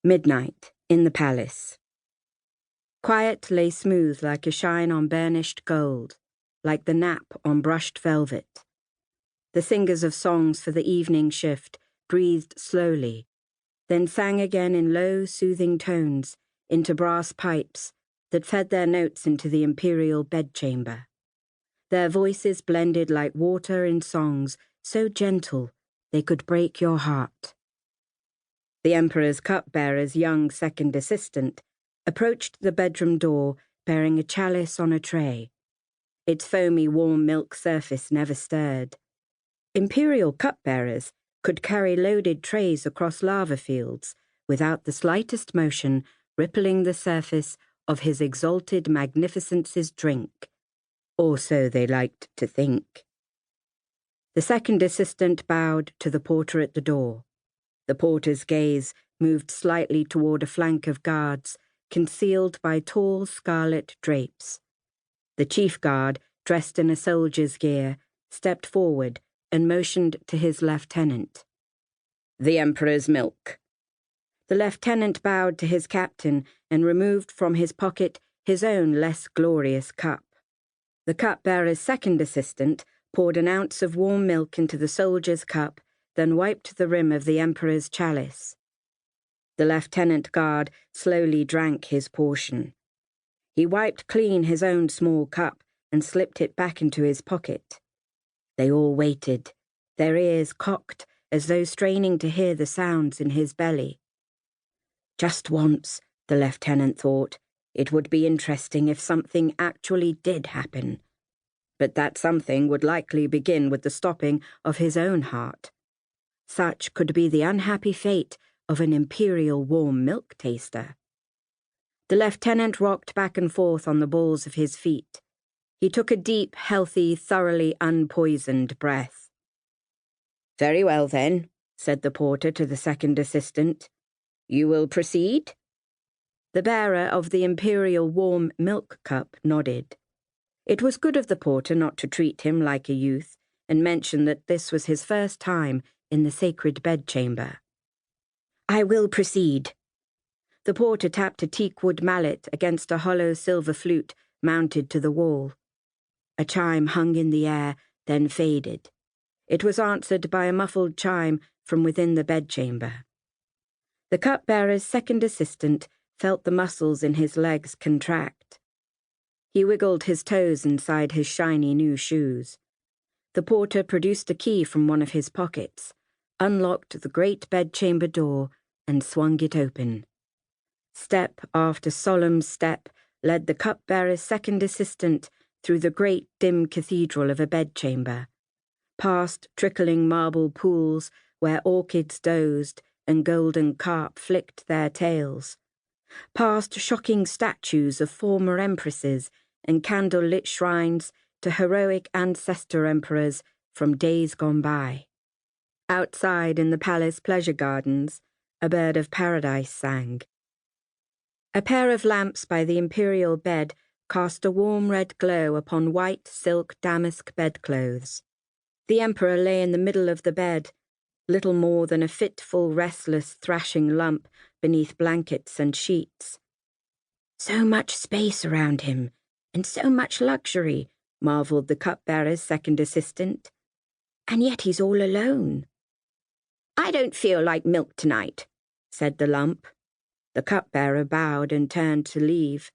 Midnight in the palace. Quiet lay smooth like a shine on burnished gold, like the nap on brushed velvet. The singers of songs for the evening shift breathed slowly, then sang again in low, soothing tones into brass pipes that fed their notes into the imperial bedchamber. Their voices blended like water in songs so gentle they could break your heart. The Emperor's cupbearer's young second assistant approached the bedroom door bearing a chalice on a tray. Its foamy warm milk surface never stirred. Imperial cupbearers could carry loaded trays across lava fields without the slightest motion rippling the surface of His Exalted Magnificence's drink, or so they liked to think. The second assistant bowed to the porter at the door. The porter's gaze moved slightly toward a flank of guards, concealed by tall scarlet drapes. The chief guard, dressed in a soldier's gear, stepped forward and motioned to his lieutenant. "The Emperor's milk." The lieutenant bowed to his captain and removed from his pocket his own less glorious cup. The cupbearer's second assistant poured an ounce of warm milk into the soldier's cup, then wiped the rim of the Emperor's chalice. The lieutenant guard slowly drank his portion. He wiped clean his own small cup and slipped it back into his pocket. They all waited, their ears cocked as though straining to hear the sounds in his belly. Just once, the lieutenant thought, it would be interesting if something actually did happen. But that something would likely begin with the stopping of his own heart. Such could be the unhappy fate of an imperial warm milk taster. The lieutenant rocked back and forth on the balls of his feet. He took a deep, healthy, thoroughly unpoisoned breath. "Very well, then," said the porter to the second assistant. "You will proceed?" The bearer of the imperial warm milk cup nodded. It was good of the porter not to treat him like a youth and mention that this was his first time in the sacred bedchamber. "I will proceed." The porter tapped a teakwood mallet against a hollow silver flute mounted to the wall. A chime hung in the air, then faded. It was answered by a muffled chime from within the bedchamber. The cupbearer's second assistant felt the muscles in his legs contract. He wiggled his toes inside his shiny new shoes. The porter produced a key from one of his pockets, unlocked the great bedchamber door, and swung it open. Step after solemn step led the cupbearer's second assistant through the great dim cathedral of a bedchamber, past trickling marble pools where orchids dozed and golden carp flicked their tails, past shocking statues of former empresses and candle-lit shrines to heroic ancestor emperors from days gone by. Outside in the palace pleasure gardens, a bird of paradise sang. A pair of lamps by the imperial bed cast a warm red glow upon white silk damask bedclothes. The emperor lay in the middle of the bed, little more than a fitful, restless, thrashing lump beneath blankets and sheets. "So much space around him, and so much luxury," marveled the cupbearer's second assistant. "And yet he's all alone." "I don't feel like milk tonight," said the lump. The cupbearer bowed and turned to leave.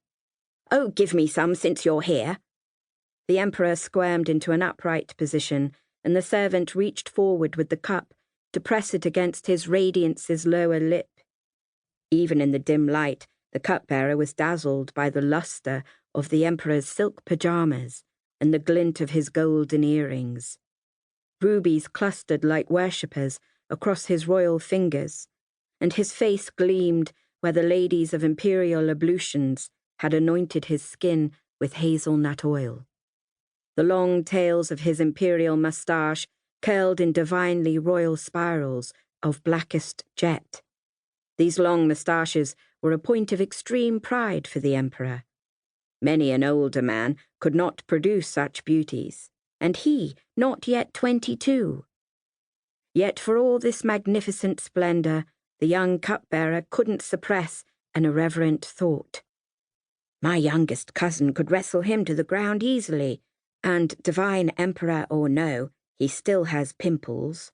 "Oh, give me some since you're here." The emperor squirmed into an upright position, and the servant reached forward with the cup to press it against his radiance's lower lip. Even in the dim light, the cupbearer was dazzled by the luster of the emperor's silk pajamas and the glint of his golden earrings. Rubies clustered like worshippers across his royal fingers, and his face gleamed where the ladies of imperial ablutions had anointed his skin with hazelnut oil. The long tails of his imperial moustache curled in divinely royal spirals of blackest jet. These long moustaches were a point of extreme pride for the emperor. Many an older man could not produce such beauties, and he not yet 22. Yet for all this magnificent splendor, the young cupbearer couldn't suppress an irreverent thought. My youngest cousin could wrestle him to the ground easily, and divine emperor or no, he still has pimples.